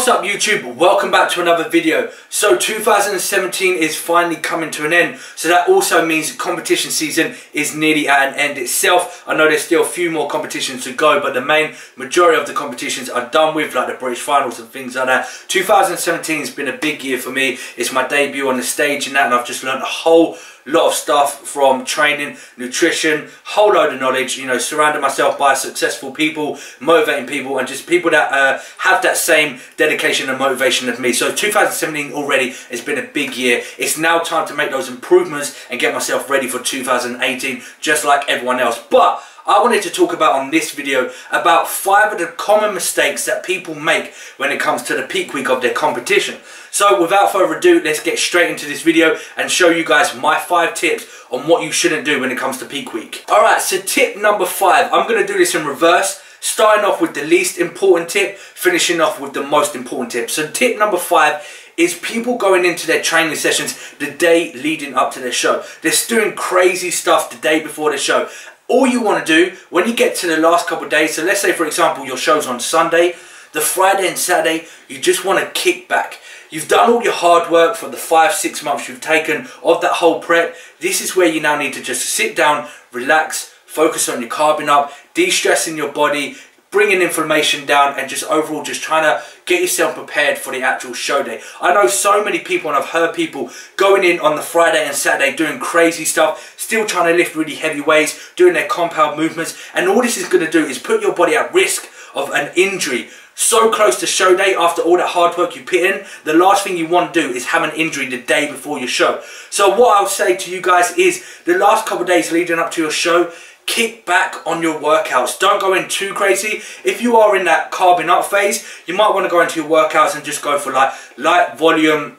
What's up YouTube? Welcome back to another video. So 2017 is finally coming to an end, so that also means competition season is nearly at an end itself. I know there's still a few more competitions to go, but the majority of the competitions are done with, like the British finals and things like that. 2017 has been a big year for me. It's my debut on the stage and that, and I've just learned a whole lot of stuff from training, nutrition, whole load of knowledge, you know, surrounding myself by successful people, motivating people, and just people that have that same dedication and motivation as me. So 2017 already has been a big year. It's now time to make those improvements and get myself ready for 2018, just like everyone else. But I wanted to talk about on this video about 5 of the common mistakes that people make when it comes to the peak week of their competition. So without further ado, let's get straight into this video and show you guys my 5 tips on what you shouldn't do when it comes to peak week. Alright, so tip number 5, I'm going to do this in reverse, starting off with the least important tip, finishing off with the most important tip. So tip number 5 is people going into their training sessions the day leading up to their show. They're doing crazy stuff the day before the show. All you want to do when you get to the last couple of days, so let's say for example your show's on Sunday, the Friday and Saturday, you just want to kick back. You've done all your hard work for the 5-6 months you've taken of that whole prep. This is where you now need to just sit down, relax, focus on your carbing up, de-stressing your body, bringing inflammation down, and just overall just trying to get yourself prepared for the actual show day. I know so many people, and I've heard people going in on the Friday and Saturday doing crazy stuff, still trying to lift really heavy weights, doing their compound movements, and all this is going to do is put your body at risk of an injury. So close to show day, after all that hard work you put in, the last thing you want to do is have an injury the day before your show. So what I'll say to you guys is, the last couple of days leading up to your show, kick back on your workouts. Don't go in too crazy. If you are in that carbing up phase, you might want to go into your workouts and just go for like light volume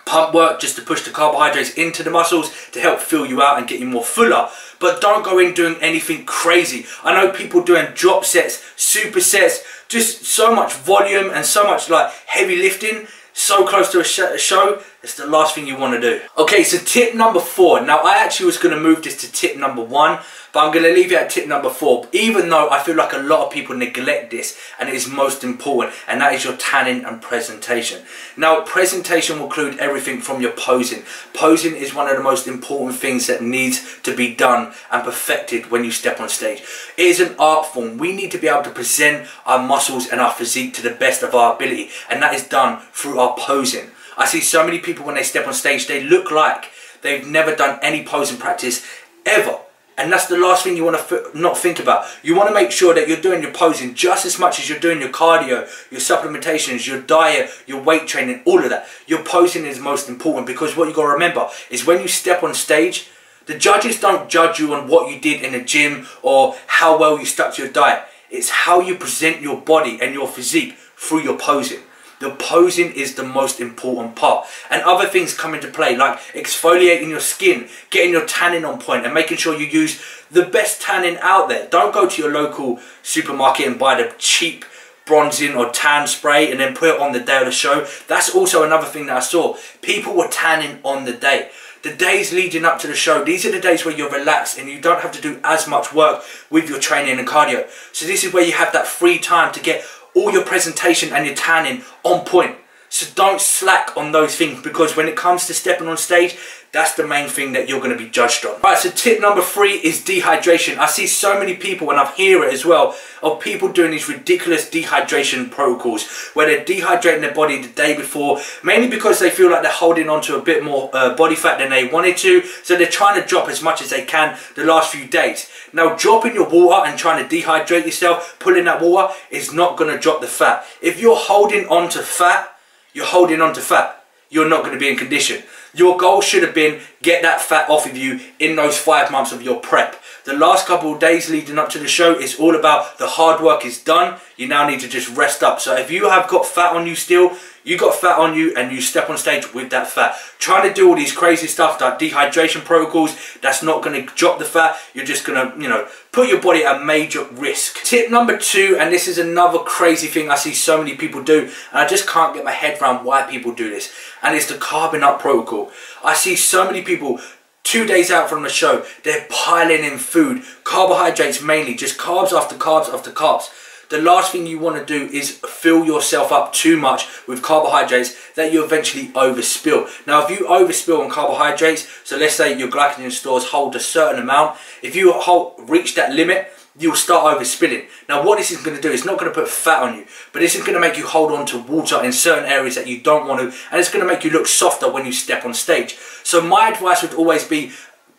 pump work, just to push the carbohydrates into the muscles to help fill you out and get you more fuller. But don't go in doing anything crazy. I know people doing drop sets, supersets, just so much volume and so much like heavy lifting so close to a show. It's the last thing you want to do. Okay, so tip number 4. Now I actually was going to move this to tip number 1, but I'm going to leave it at tip number 4, even though I feel like a lot of people neglect this, and it is most important, and that is your tanning and presentation. Now presentation will include everything from your posing. Posing is one of the most important things that needs to be done and perfected when you step on stage. It is an art form. We need to be able to present our muscles and our physique to the best of our ability, and that is done through our posing. I see so many people when they step on stage, they look like they've never done any posing practice ever. And that's the last thing you want to not think about. You want to make sure that you're doing your posing just as much as you're doing your cardio, your supplementations, your diet, your weight training, all of that. Your posing is most important, because what you got to remember is when you step on stage, the judges don't judge you on what you did in the gym or how well you stuck to your diet. It's how you present your body and your physique through your posing. The posing is the most important part, and other things come into play like exfoliating your skin, getting your tanning on point, and making sure you use the best tanning out there. Don't go to your local supermarket and buy the cheap bronzing or tan spray and then put it on the day of the show. That's also another thing that I saw. People were tanning on the day. The days leading up to the show, these are the days where you're relaxed and you don't have to do as much work with your training and cardio. So this is where you have that free time to get all your presentation and your tanning on point. So don't slack on those things, because when it comes to stepping on stage, that's the main thing that you're going to be judged on. Right, so tip number 3 is dehydration. I see so many people, and I hear it as well, of people doing these ridiculous dehydration protocols where they're dehydrating their body the day before, mainly because they feel like they're holding on to a bit more body fat than they wanted to, so they're trying to drop as much as they can the last few days. Now dropping your water and trying to dehydrate yourself, pulling that water, is not going to drop the fat. If you're holding on to fat, you're holding on to fat. You're not going to be in condition. Your goal should have been get that fat off of you in those 5 months of your prep. The last couple of days leading up to the show is all about the hard work is done. You now need to just rest up. So if you have got fat on you still, you got fat on you and you step on stage with that fat. Trying to do all these crazy stuff like dehydration protocols, that's not going to drop the fat. You're just going to, you know, put your body at major risk. Tip number 2, and this is another crazy thing I see so many people do, and I just can't get my head around why people do this, and it's the carbing up protocol. I see so many people 2 days out from the show, they're piling in food, carbohydrates mainly, just carbs after carbs after carbs. the last thing you want to do is fill yourself up too much with carbohydrates that you eventually overspill. Now, if you overspill on carbohydrates, so let's say your glycogen stores hold a certain amount, if you reach that limit, you'll start overspilling. Now, what this is going to do is not going to put fat on you, but this is going to make you hold on to water in certain areas that you don't want to, and it's going to make you look softer when you step on stage. So my advice would always be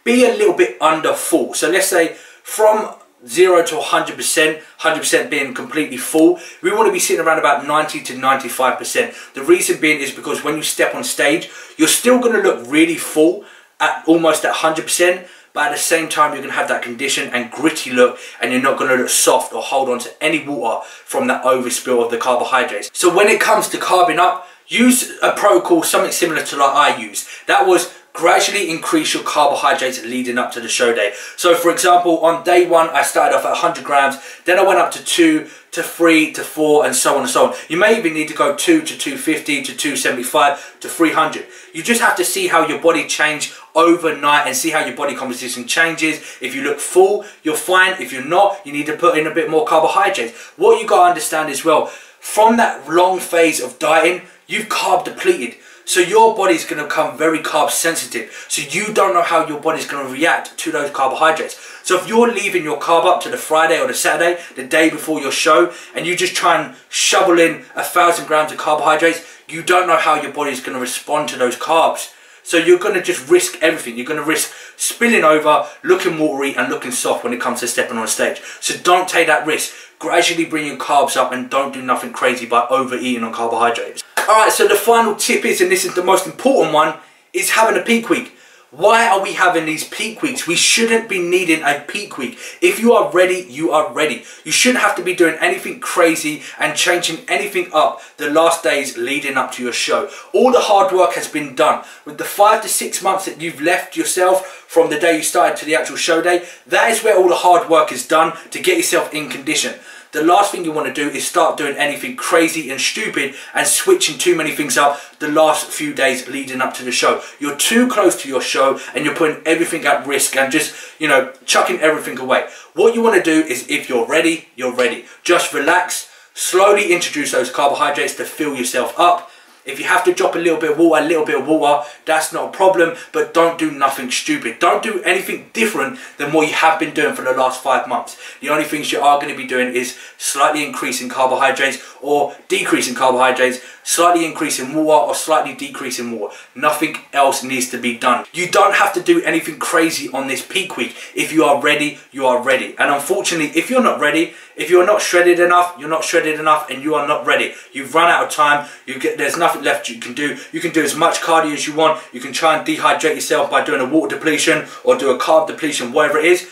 a little bit under full. So let's say from 0 to 100%, 100% being completely full, we want to be sitting around about 90 to 95%. The reason being is because when you step on stage, you're still going to look really full at almost at 100%, but at the same time you're going to have that conditioned and gritty look, and you're not going to look soft or hold on to any water from that overspill of the carbohydrates. So when it comes to carbing up, use a protocol something similar to like I used. That was gradually increase your carbohydrates leading up to the show day. So for example, on day 1 I started off at 100 grams, then I went up to 2 to 3 to 4 and so on and so on. You may even need to go 2 to 250 to 275 to 300. You just have to see how your body change overnight and see how your body composition changes. If you look full, you're fine. If you're not, you need to put in a bit more carbohydrates. What you got to understand as well, from that long phase of dieting, you've carb depleted. So your body's going to become very carb sensitive. So you don't know how your body's going to react to those carbohydrates. So if you're leaving your carb up to the Friday or the Saturday, the day before your show, and you just try and shovel in 1,000 grams of carbohydrates, you don't know how your body's going to respond to those carbs. So you're going to just risk everything. You're going to risk spilling over, looking watery and looking soft when it comes to stepping on stage. So don't take that risk. Gradually bring your carbs up and don't do nothing crazy by overeating on carbohydrates. Alright, so the final tip is, and this is the most important one, is having a peak week. Why are we having these peak weeks? We shouldn't be needing a peak week. If you are ready, you are ready. You shouldn't have to be doing anything crazy and changing anything up the last days leading up to your show. All the hard work has been done. With the 5 to 6 months that you've left yourself from the day you started to the actual show day, that is where all the hard work is done to get yourself in condition. The last thing you want to do is start doing anything crazy and stupid and switching too many things up the last few days leading up to the show. You're too close to your show and you're putting everything at risk and just, you know, chucking everything away. What you want to do is, if you're ready, you're ready. Just relax, slowly introduce those carbohydrates to fill yourself up. If you have to drop a little bit of water, that's not a problem, but don't do nothing stupid. Don't do anything different than what you have been doing for the last 5 months. The only things you are going to be doing is slightly increasing carbohydrates or decreasing carbohydrates, slightly increasing water or slightly decreasing water. Nothing else needs to be done. You don't have to do anything crazy on this peak week. If you are ready, you are ready. And unfortunately, if you're not ready, if you're not shredded enough, you're not shredded enough and you are not ready. You've run out of time. There's nothing left you can do. You can do as much cardio as you want. You can try and dehydrate yourself by doing a water depletion or do a carb depletion, whatever it is.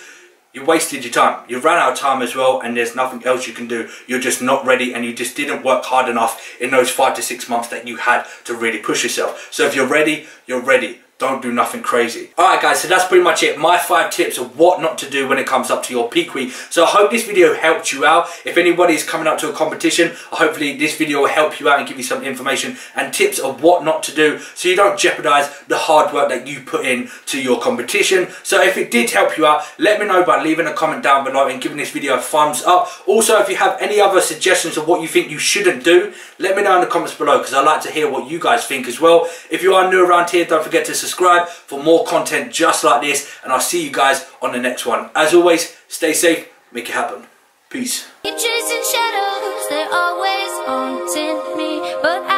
You wasted your time. You've run out of time as well, and there's nothing else you can do. You're just not ready, and you just didn't work hard enough in those 5 to 6 months that you had to really push yourself. So if you're ready, you're ready. Don't do nothing crazy. Alright guys, so that's pretty much it. My 5 tips of what not to do when it comes up to your peak week. So I hope this video helped you out. If anybody is coming up to a competition, hopefully this video will help you out and give you some information and tips of what not to do so you don't jeopardize the hard work that you put in to your competition. So if it did help you out, let me know by leaving a comment down below and giving this video a thumbs up. Also, if you have any other suggestions of what you think you shouldn't do, let me know in the comments below, because I like to hear what you guys think as well. If you are new around here, don't forget to subscribe for more content just like this, and I'll see you guys on the next one. As always, stay safe, make it happen. Peace. Chasing shadows, they're always haunting me, but